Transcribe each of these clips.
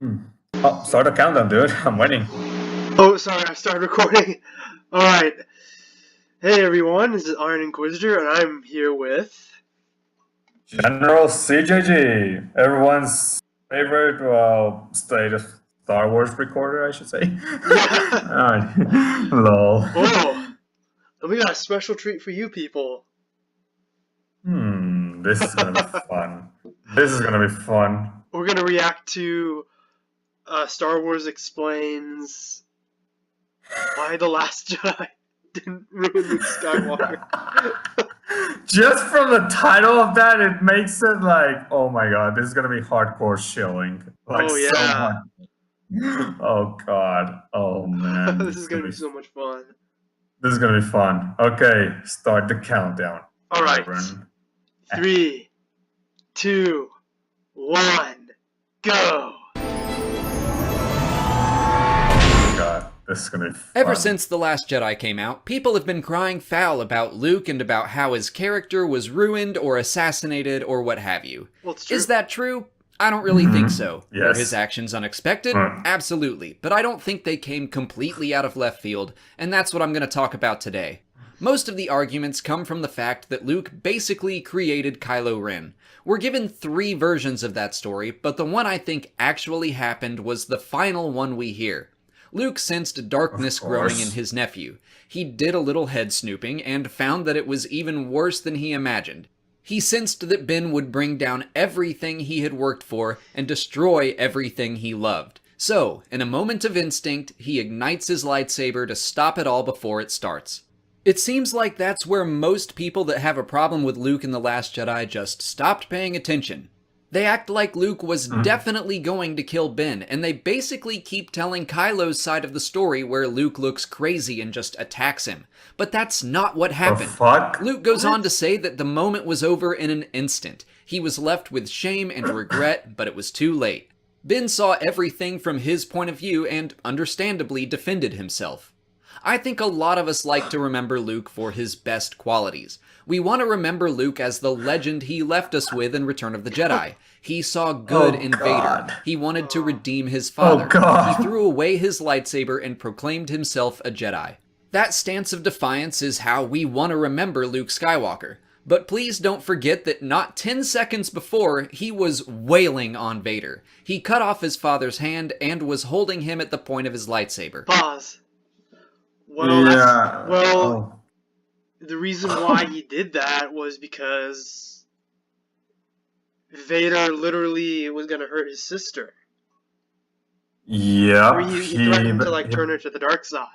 Hmm. Oh, start the countdown, dude. I'm waiting. Oh, sorry, I started recording. Alright. Hey everyone, this is Ironinquisitor, and I'm here with... General CJG, everyone's favorite, state of Star Wars recorder, I should say. Yeah! Alright. Lol. Oh, and we got a special treat for you people. This is gonna be fun. This is gonna be fun. We're gonna react to Star Wars Explains Why the Last Jedi Didn't Ruin Luke Skywalker. Just from the title of that, it makes it like, oh my god, this is gonna be hardcore shilling. Like, Oh so yeah. much. Oh god. Oh man. This is gonna be so much fun. This is gonna be fun. Okay, start the countdown. Alright. Aaron. 3, 2, 1, go! God, this is gonna be fun. Ever since The Last Jedi came out, people have been crying foul about Luke and about how his character was ruined or assassinated or what have you. Well, it's true. Is that true? I don't really think so. Were Yes. his actions unexpected? Absolutely. But I don't think they came completely out of left field, and that's what I'm going to talk about today. Most of the arguments come from the fact that Luke basically created Kylo Ren. We're given 3 versions of that story, but the one I think actually happened was the final one we hear. Luke sensed darkness growing in his nephew. He did a little head snooping and found that it was even worse than he imagined. He sensed that Ben would bring down everything he had worked for and destroy everything he loved. So, in a moment of instinct, he ignites his lightsaber to stop it all before it starts. It seems like that's where most people that have a problem with Luke in The Last Jedi just stopped paying attention. They act like Luke was definitely going to kill Ben, and they basically keep telling Kylo's side of the story where Luke looks crazy and just attacks him. But that's not what happened. Fuck? Luke goes on to say that the moment was over in an instant. He was left with shame and regret, but it was too late. Ben saw everything from his point of view and, understandably, defended himself. I think a lot of us like to remember Luke for his best qualities. We want to remember Luke as the legend he left us with in Return of the Jedi. He saw good in Vader. He wanted to redeem his father. He threw away his lightsaber and proclaimed himself a Jedi. That stance of defiance is how we want to remember Luke Skywalker. But please don't forget that not 10 seconds before, he was wailing on Vader. He cut off his father's hand and was holding him at the point of his lightsaber. Pause. Well, Yeah. The reason why he did that was because Vader literally was gonna hurt his sister. Yep. He threatened to turn her to the dark side.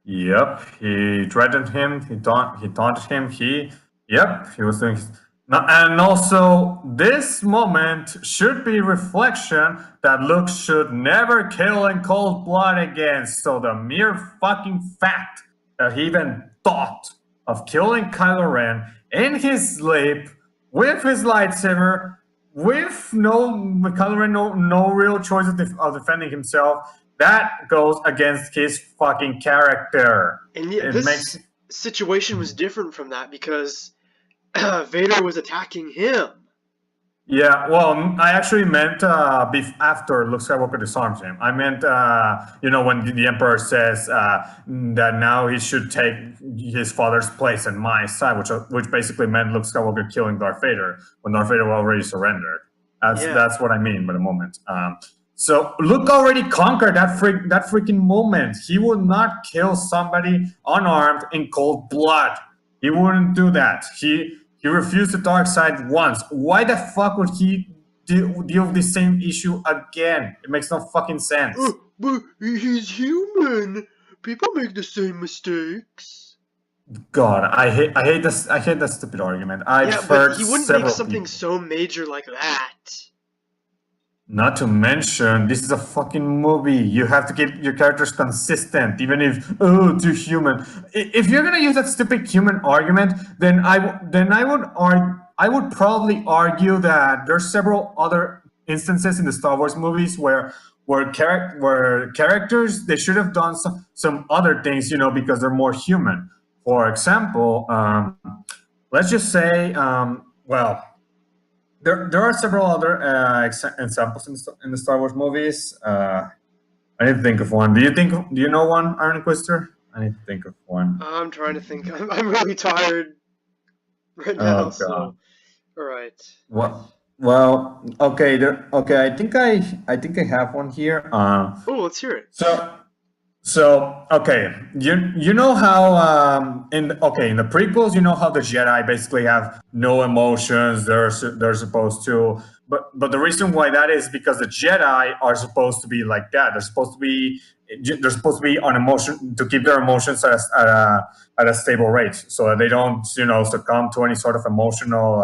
Yep. He threatened him. He taunted him. He was doing. And also, this moment should be reflection that Luke should never kill in cold blood again. So the mere fucking fact that he even thought of killing Kylo Ren in his sleep with his lightsaber, with Kylo Ren no real choice of defending himself, that goes against his fucking character. And yet, this situation was different from that because Vader was attacking him. Yeah, well, I actually meant after Luke Skywalker disarms him. I meant, when the Emperor says that now he should take his father's place in my side, which basically meant Luke Skywalker killing Darth Vader when Darth Vader already surrendered. That's what I mean by the moment. So Luke already conquered that freaking moment. He would not kill somebody unarmed in cold blood. He wouldn't do that. He refused the dark side once. Why the fuck would he deal with the same issue again? It makes no fucking sense. But he's human. People make the same mistakes. God, I hate that stupid argument. But he wouldn't make something so major like that. Not to mention, this is a fucking movie. You have to keep your characters consistent, even if too human. If you're gonna use that stupid human argument, then I would probably argue that there's several other instances in the Star Wars movies where characters they should have done some other things, because they're more human. For example, let's just say, there are several other examples in the Star Wars movies. I need to think of one. Do you know one, Ironinquisitor? I need to think of one. I'm trying to think. I'm really tired right now. Oh So, god. all right. Well, okay, okay. I think I have one here. Oh, let's hear it. So okay, you know how in the prequels, you know how the Jedi basically have no emotions. They're supposed to, but the reason why that is because the Jedi are supposed to be like that. They're supposed to be on emotion to keep their emotions at a stable rate, so that they don't succumb to any sort of emotional.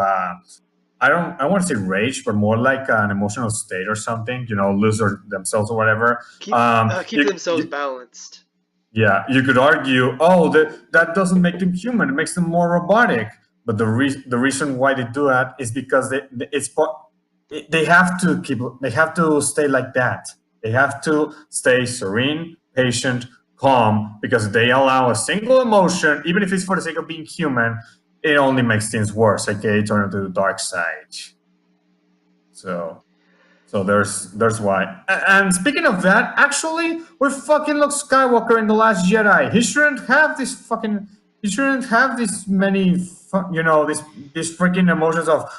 I want to say rage, but more like an emotional state or something. Lose themselves or whatever. Keep themselves balanced. Yeah, you could argue, oh, that doesn't make them human; it makes them more robotic. But the reason why they do that is because they have to stay like that. They have to stay serene, patient, calm, because if they allow a single emotion, even if it's for the sake of being human, it only makes things worse. Okay, turn to the dark side. So there's why. And speaking of that, actually, we're fucking Luke Skywalker in The Last Jedi. He shouldn't have this many these freaking emotions of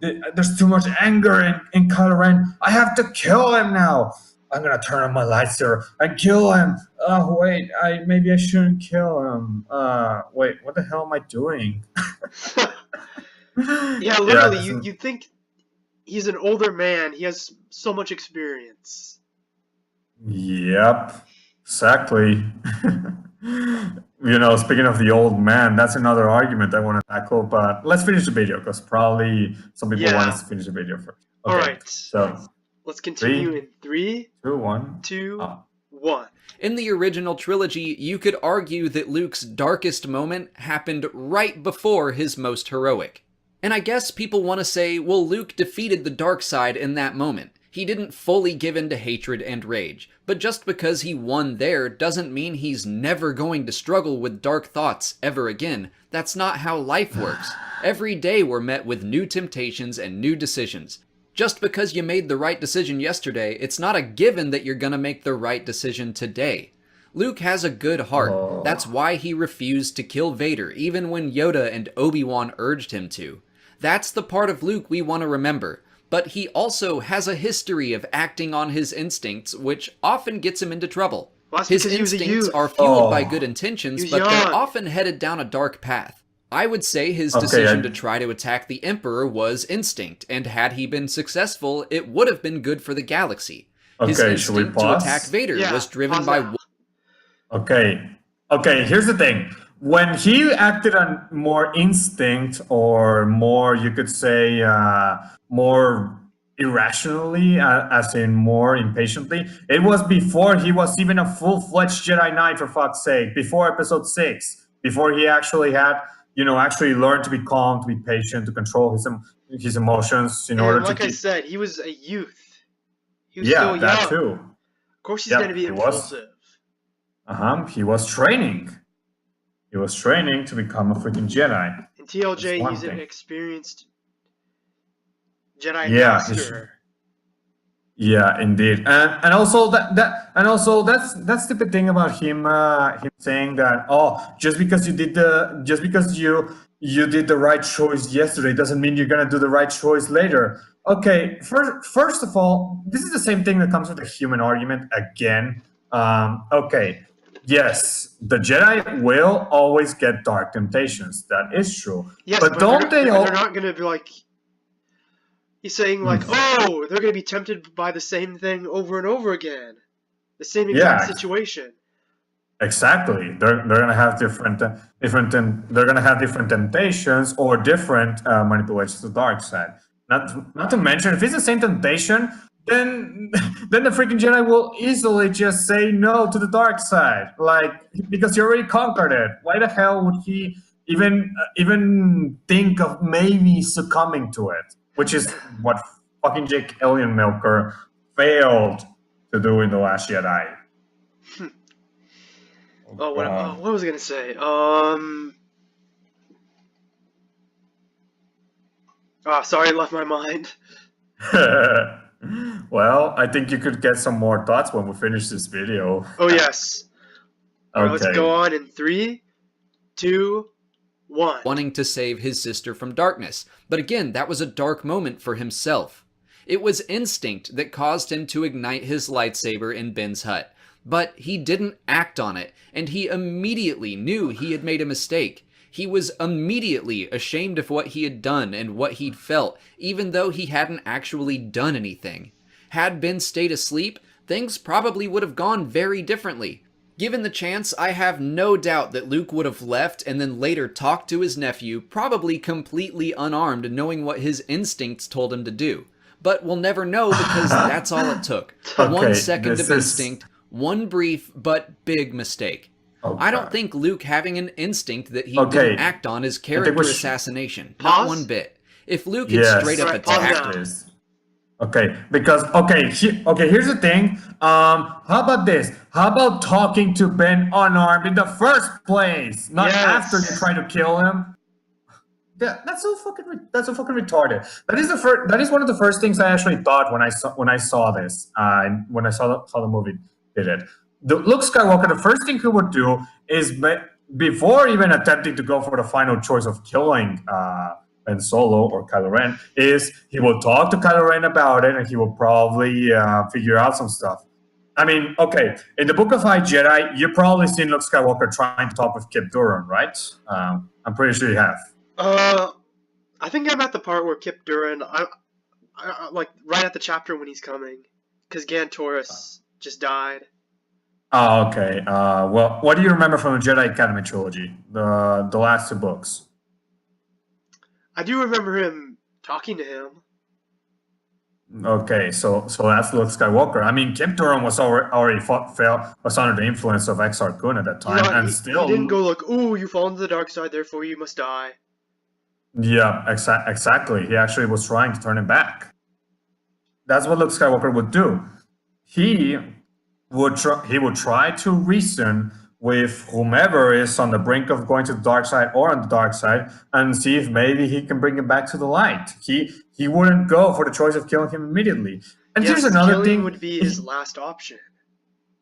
there's too much anger in Kylo Ren. I have to kill him now. I'm gonna turn on my lightsaber and kill him. Oh wait, maybe I shouldn't kill him. Wait, what the hell am I doing? Yeah, literally, you think he's an older man. He has so much experience. Yep, exactly. Speaking of the old man, that's another argument I want to tackle. But let's finish the video because probably some people want us to finish the video first. Okay, all right. So let's continue in 3, 2, 1. In the original trilogy, you could argue that Luke's darkest moment happened right before his most heroic. And I guess people want to say, well, Luke defeated the dark side in that moment. He didn't fully give in to hatred and rage. But just because he won there doesn't mean he's never going to struggle with dark thoughts ever again. That's not how life works. Every day we're met with new temptations and new decisions. Just because you made the right decision yesterday, it's not a given that you're gonna make the right decision today. Luke has a good heart. That's why he refused to kill Vader, even when Yoda and Obi-Wan urged him to. That's the part of Luke we want to remember. But he also has a history of acting on his instincts, which often gets him into trouble. Well, his instincts are fueled by good intentions, but they're often headed down a dark path. I would say his decision to try to attack the Emperor was instinct, and had he been successful, it would have been good for the galaxy. His instinct to attack Vader was driven by... Okay, here's the thing. When he acted on more instinct or more, you could say, more irrationally, as in more impatiently, it was before he was even a full-fledged Jedi Knight, for fuck's sake, before Episode 6, before he actually had, actually learned to be calm, to be patient, to control his emotions in order to like I said, he was a youth. He was still young. That too. Of course he's going to be impulsive. He was training. He was training to become a freaking Jedi. In TLJ, he's an experienced Jedi master. Yeah, indeed, and also that's the thing about him saying that just because you did the right choice yesterday doesn't mean you're gonna do the right choice later. Okay, first of all, this is the same thing that comes with the human argument again. Okay. Yes, the Jedi will always get dark temptations. That is true. Yes, but don't they? They're not going to be like. He's saying like, they're going to be tempted by the same thing over and over again, the same exact situation. Exactly. They're going to have different temptations or different manipulations to the dark side. Not to mention, if it's the same temptation, then the freaking Jedi will easily just say no to the dark side, because he already conquered it. Why the hell would he even think of maybe succumbing to it? Which is what fucking Jake Milker failed to do in The Last Jedi. What was I gonna say? Sorry, it left my mind. Well, I think you could get some more thoughts when we finish this video. Oh, yes. All right, let's Okay. go on in 3, 2, 1. Wanting to save his sister from darkness. But again, that was a dark moment for himself. It was instinct that caused him to ignite his lightsaber in Ben's hut. But he didn't act on it, and he immediately knew he had made a mistake. He was immediately ashamed of what he had done and what he'd felt, even though he hadn't actually done anything. Had Ben stayed asleep, things probably would have gone very differently. Given the chance, I have no doubt that Luke would have left and then later talked to his nephew, probably completely unarmed, knowing what his instincts told him to do. But we'll never know because that's all it took. Okay, 1 second this of is- instinct, one brief but big mistake. Okay. I don't think Luke having an instinct that he Okay. didn't act on is we character should- assassination. Pause? Not one bit. If Luke had Yes. straight up Right, pause attacked now. This. Okay, because here's the thing. How about this? How about talking to Ben unarmed in the first place, not Yes. after you try to kill him? That's so fucking retarded. That is one of the first things I actually thought when I saw this. When I saw the movie did it. Luke Skywalker, the first thing he would do is before even attempting to go for the final choice of killing Ben Solo or Kylo Ren, is he will talk to Kylo Ren about it, and he will probably figure out some stuff. I mean, okay, in the Book of High Jedi, you've probably seen Luke Skywalker trying to talk with Kip Duran, right? I'm pretty sure you have. I think I'm at the part where Kip Duran, I like right at the chapter when he's coming, because Gantoris just died. Oh, okay. Well, what do you remember from the Jedi Academy trilogy, the last 2 books? I do remember him talking to him. Okay, so that's Luke Skywalker. I mean, Kip Duran was already was under the influence of Exar Kun at that time, and still he didn't go like, "Ooh, you fall into the dark side, therefore you must die." Yeah, exactly. He actually was trying to turn him back. That's what Luke Skywalker would do. He would try to reason with whomever is on the brink of going to the dark side or on the dark side and see if maybe he can bring him back to the light. He wouldn't go for the choice of killing him immediately. And Yes, here's another killing thing. would be his last option.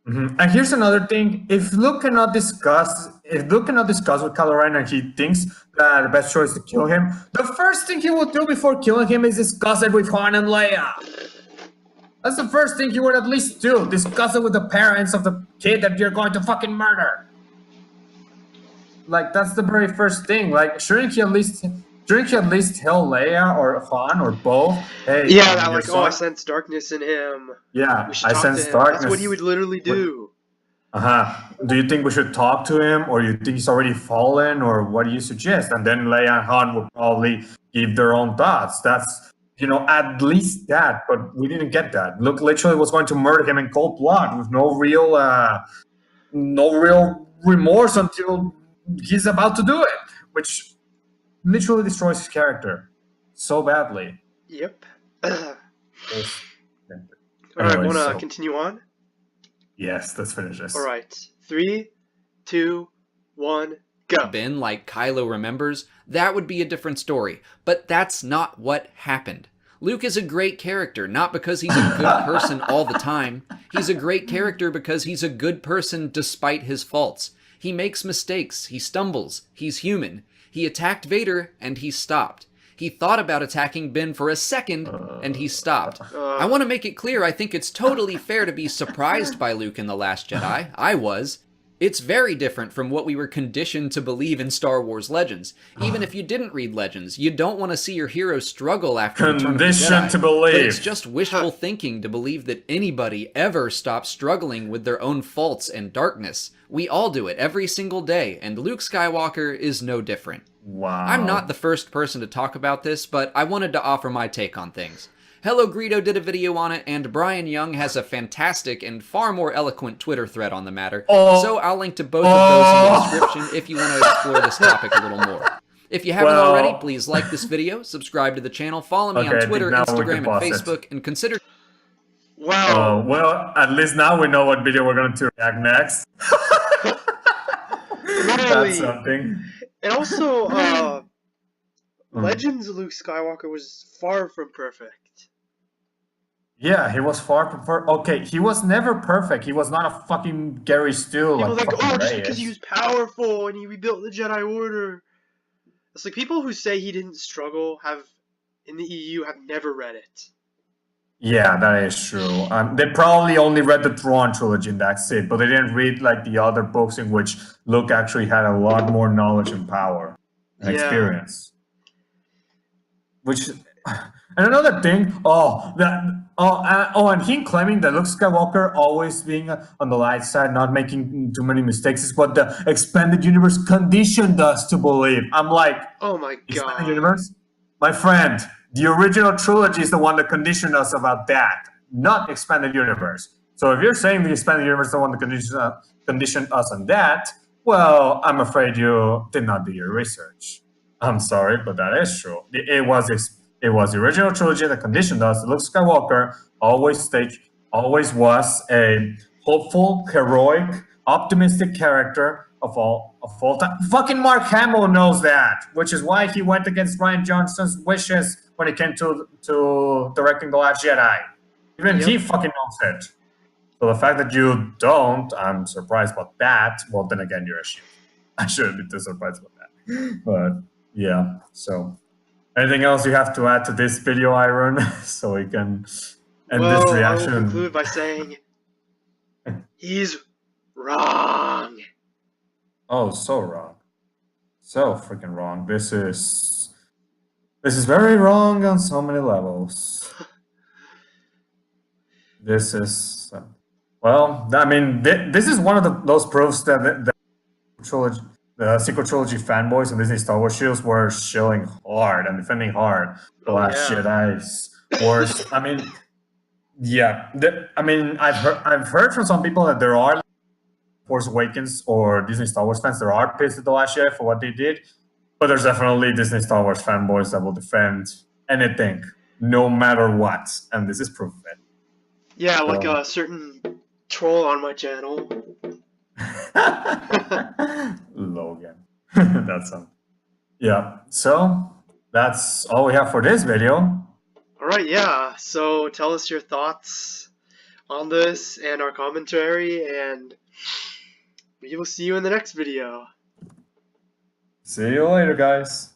And here's another thing: if Luke cannot discuss with Kylo Ren and he thinks that the best choice is to kill him, the first thing he will do before killing him is discuss it with Han and Leia. That's the first thing he would at least do: discuss it with the parents of the kid that you're going to fucking murder. Like, that's the very first thing. Like, shouldn't he at least tell Leia or Han or both? Hey, Yeah, that your like, son- I sense darkness in him. yeah, We should I talk sense to him. darkness. That's what he would literally do. Do you think we should talk to him, or you think he's already fallen, or what do you suggest? And then Leia and Han will probably give their own thoughts. That's, at least that, but we didn't get that. Luke literally was going to murder him in cold blood with no real remorse until he's about to do it, which literally destroys his character so badly. Yep. Yes. All right, Anyways, want to so- continue on? Yes, let's finish this. All right, 3, 2, 1, go. Ben like Kylo remembers, that would be a different story. But that's not what happened. Luke is a great character, not because he's a good person all the time. He's a great character because he's a good person despite his faults. He makes mistakes, he stumbles, he's human. He attacked Vader, and he stopped. He thought about attacking Ben for a second, and he stopped. I want to make it clear I think it's totally fair to be surprised by Luke in The Last Jedi. I was. It's very different from what we were conditioned to believe in Star Wars Legends. Even if you didn't read Legends, you don't want to see your hero struggle after Return of the Conditioned Jedi. to believe. But it's just wishful thinking to believe that anybody ever stops struggling with their own faults and darkness. We all do it every single day, and Luke Skywalker is no different. Wow. I'm not the first person to talk about this, but I wanted to offer my take on things. Hello Greedo did a video on it, and Brian Young has a fantastic and far more eloquent Twitter thread on the matter, so I'll link to both of those in the description if you want to explore this topic a little more. If you haven't already, please like this video, subscribe to the channel, follow me on Twitter, Instagram, and Facebook, and consider... Wow. Well, at least now we know what video we're going to react next. Literally. That's something. And also, Legends of Luke Skywalker was far from perfect. Yeah, he was far prefer. Okay, he was never perfect. He was not a fucking Gary Steele People like think, fucking oh, just Ray because he is. was powerful and he rebuilt the Jedi Order. It's like people who say he didn't struggle in the EU have never read it. Yeah, that is true. They probably only read the Thrawn trilogy and that's it, but they didn't read like the other books in which Luke actually had a lot more knowledge and power and Yeah. experience. Which, and another thing, and him claiming that Luke Skywalker always being on the light side, not making too many mistakes, is what the expanded universe conditioned us to believe. I'm like, Oh my expanded god. universe, my friend. The original trilogy is the one that conditioned us about that, not expanded universe. So if you're saying the expanded universe is the one that conditioned us on that, well, I'm afraid you did not do your research. I'm sorry, but that is true. It was the original trilogy that conditioned us. Luke Skywalker always was a hopeful, heroic, optimistic character of all time. Fucking Mark Hamill knows that, which is why he went against Rian Johnson's wishes when it came to directing The Last Jedi. Even he fucking knows it. So the fact that you don't, I'm surprised about that. Well, then again, you're a shit. I shouldn't be too surprised about that. But yeah, so anything else you have to add to this video, Iron, so we can end this Well, I reaction? will conclude by saying he's wrong. Oh, so wrong. So freaking wrong. This is very wrong on so many levels. This is well, I mean, this is one of those proofs that the trilogy, the sequel trilogy fanboys and Disney Star Wars shields were shilling hard and defending hard the Last Jedi's worst. I mean, yeah, I've heard from some people that there are Force Awakens or Disney Star Wars fans that are pissed at the Last Jedi for what they did, but there's definitely Disney Star Wars fanboys that will defend anything, no matter what, and this is proof of it. Yeah, like a certain troll on my channel. Logan. That's yeah. So that's all we have for this video. Alright, yeah. So tell us your thoughts on this and our commentary, and we will see you in the next video. See you later, guys.